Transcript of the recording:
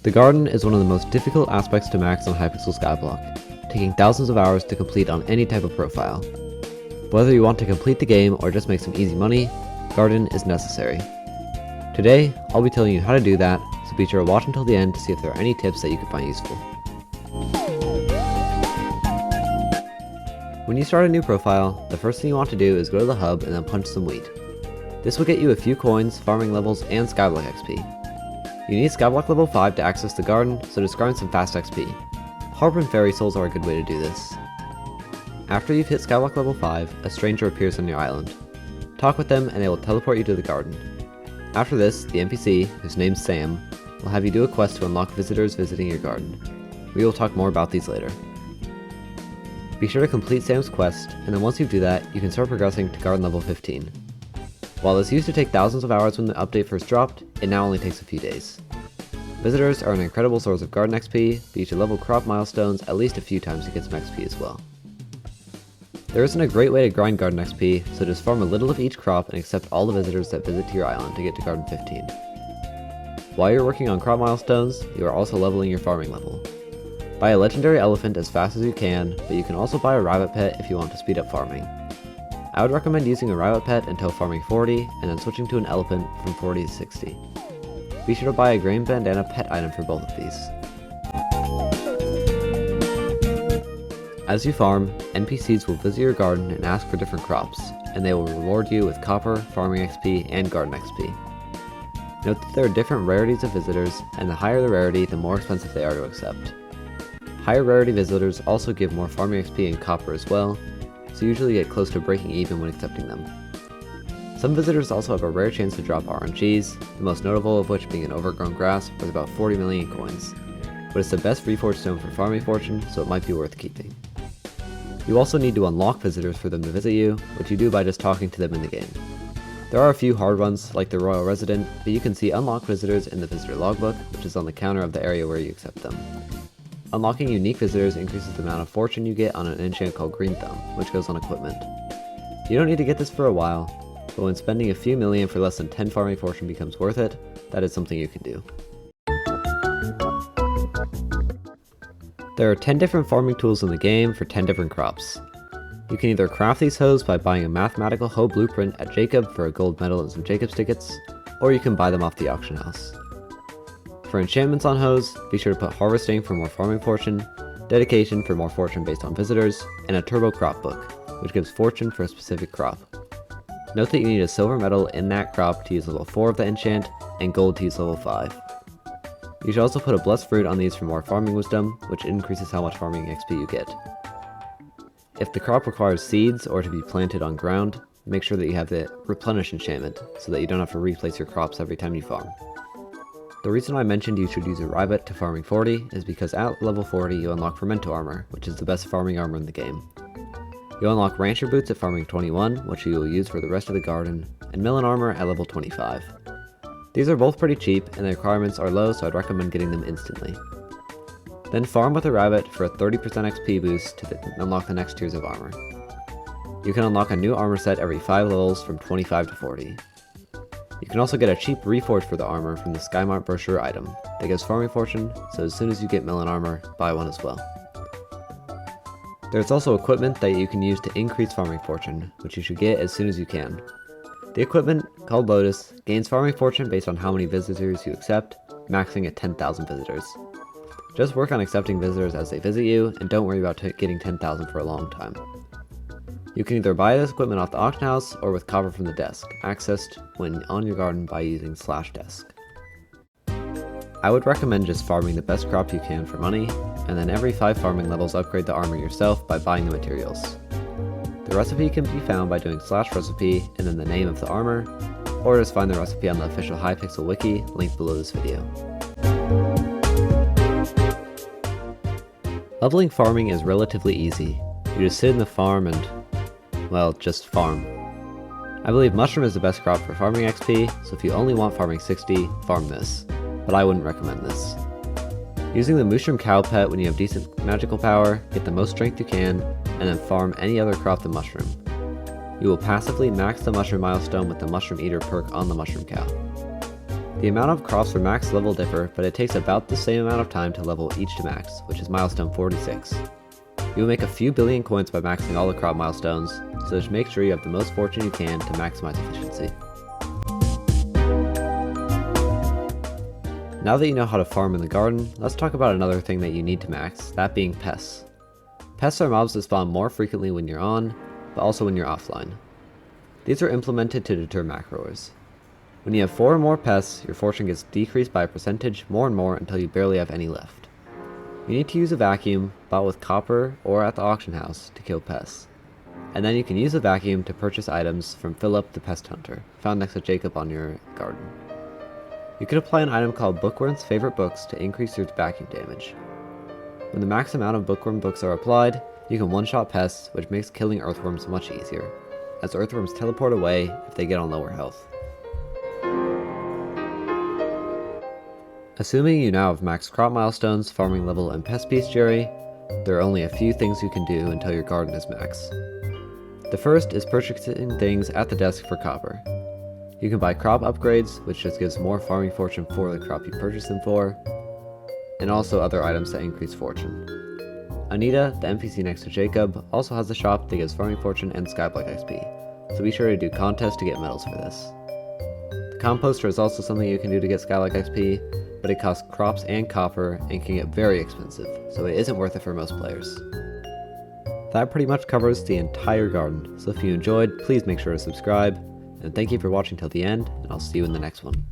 The garden is one of the most difficult aspects to max on Hypixel Skyblock, taking thousands of hours to complete on any type of profile. Whether you want to complete the game or just make some easy money, garden is necessary. Today, I'll be telling you how to do that, so be sure to watch until the end to see if there are any tips that you can find useful. When you start a new profile, the first thing you want to do is go to the hub and then punch some wheat. This will get you a few coins, farming levels, and Skyblock XP. You need Skyblock level 5 to access the garden, so just grind some fast XP. Harp and fairy souls are a good way to do this. After you've hit Skyblock level 5, a stranger appears on your island. Talk with them and they will teleport you to the garden. After this, the NPC, whose name's Sam, will have you do a quest to unlock visitors visiting your garden. We will talk more about these later. Be sure to complete Sam's quest, and then once you do that, you can start progressing to garden level 15. While this used to take thousands of hours when the update first dropped, it now only takes a few days. Visitors are an incredible source of garden XP, but you should level crop milestones at least a few times to get some XP as well. There isn't a great way to grind garden XP, so just farm a little of each crop and accept all the visitors that visit to your island to get to garden 15. While you're working on crop milestones, you are also leveling your farming level. Buy a legendary elephant as fast as you can, but you can also buy a rabbit pet if you want to speed up farming. I would recommend using a rabbit pet until farming 40, and then switching to an elephant from 40 to 60. Be sure to buy a grain bandana pet item for both of these. As you farm, NPCs will visit your garden and ask for different crops, and they will reward you with copper, farming XP, and garden XP. Note that there are different rarities of visitors, and the higher the rarity, the more expensive they are to accept. Higher rarity visitors also give more farming XP and copper as well, so you usually get close to breaking even when accepting them. Some visitors also have a rare chance to drop RNGs, the most notable of which being an overgrown grass worth about 40 million coins, but it's the best reforged stone for farming fortune, so it might be worth keeping. You also need to unlock visitors for them to visit you, which you do by just talking to them in the game. There are a few hard ones, like the Royal Resident, but you can see unlocked visitors in the visitor logbook, which is on the counter of the area where you accept them. Unlocking unique visitors increases the amount of fortune you get on an enchant called Green Thumb, which goes on equipment. You don't need to get this for a while, but when spending a few million for less than 10 farming fortune becomes worth it, that is something you can do. There are 10 different farming tools in the game for 10 different crops. You can either craft these hoes by buying a mathematical hoe blueprint at Jacob for a gold medal and some Jacob's tickets, or you can buy them off the auction house. For enchantments on hoes, be sure to put harvesting for more farming fortune, dedication for more fortune based on visitors, and a turbo crop book, which gives fortune for a specific crop. Note that you need a silver medal in that crop to use level 4 of the enchant, and gold to use level 5. You should also put a blessed fruit on these for more farming wisdom, which increases how much farming XP you get. If the crop requires seeds or to be planted on ground, make sure that you have the replenish enchantment, so that you don't have to replace your crops every time you farm. The reason I mentioned you should use a rabbit to farming 40 is because at level 40 you unlock Fermento armor, which is the best farming armor in the game. You unlock rancher boots at farming 21, which you will use for the rest of the garden, and melon armor at level 25. These are both pretty cheap and the requirements are low, so I'd recommend getting them instantly. Then farm with a rabbit for a 30% XP boost to unlock the next tiers of armor. You can unlock a new armor set every 5 levels from 25 to 40. You can also get a cheap reforge for the armor from the Skymart brochure item that gives farming fortune, so as soon as you get melon armor, buy one as well. There's also equipment that you can use to increase farming fortune, which you should get as soon as you can. The equipment, called Lotus, gains farming fortune based on how many visitors you accept, maxing at 10,000 visitors. Just work on accepting visitors as they visit you, and don't worry about getting 10,000 for a long time. You can either buy this equipment off the auction house or with copper from the desk, accessed when on your garden by using /desk. I would recommend just farming the best crop you can for money, and then every 5 farming levels upgrade the armor yourself by buying the materials. The recipe can be found by doing /recipe and then the name of the armor, or just find the recipe on the official Hypixel wiki linked below this video. Leveling farming is relatively easy. You just sit in the farm and, well, just farm. I believe mushroom is the best crop for farming XP, so if you only want farming 60, farm this, but I wouldn't recommend this. Using the mushroom cow pet when you have decent magical power, get the most strength you can, and then farm any other crop than mushroom. You will passively max the mushroom milestone with the mushroom eater perk on the mushroom cow. The amount of crops for max level differ, but it takes about the same amount of time to level each to max, which is milestone 46. You will make a few billion coins by maxing all the crop milestones, so just make sure you have the most fortune you can to maximize efficiency. Now that you know how to farm in the garden, let's talk about another thing that you need to max, that being pests. Pests are mobs that spawn more frequently when you're on, but also when you're offline. These are implemented to deter macroers. When you have 4 or more pests, your fortune gets decreased by a percentage more and more until you barely have any left. You need to use a vacuum, bought with copper or at the auction house, to kill pests. And then you can use the vacuum to purchase items from Philip the Pest Hunter, found next to Jacob on your garden. You can apply an item called Bookworm's Favorite Books to increase your vacuum damage. When the max amount of Bookworm books are applied, you can one-shot pests, which makes killing earthworms much easier, as earthworms teleport away if they get on lower health. Assuming you now have max crop milestones, farming level, and pest bestiary, there are only a few things you can do until your garden is max. The first is purchasing things at the desk for copper. You can buy crop upgrades, which just gives more farming fortune for the crop you purchase them for, and also other items that increase fortune. Anita, the NPC next to Jacob, also has a shop that gives farming fortune and Skyblock XP, so be sure to do contests to get medals for this. The composter is also something you can do to get Skyblock XP, but it costs crops and copper and can get very expensive, so it isn't worth it for most players. That pretty much covers the entire garden, so if you enjoyed, please make sure to subscribe, and thank you for watching till the end, and I'll see you in the next one.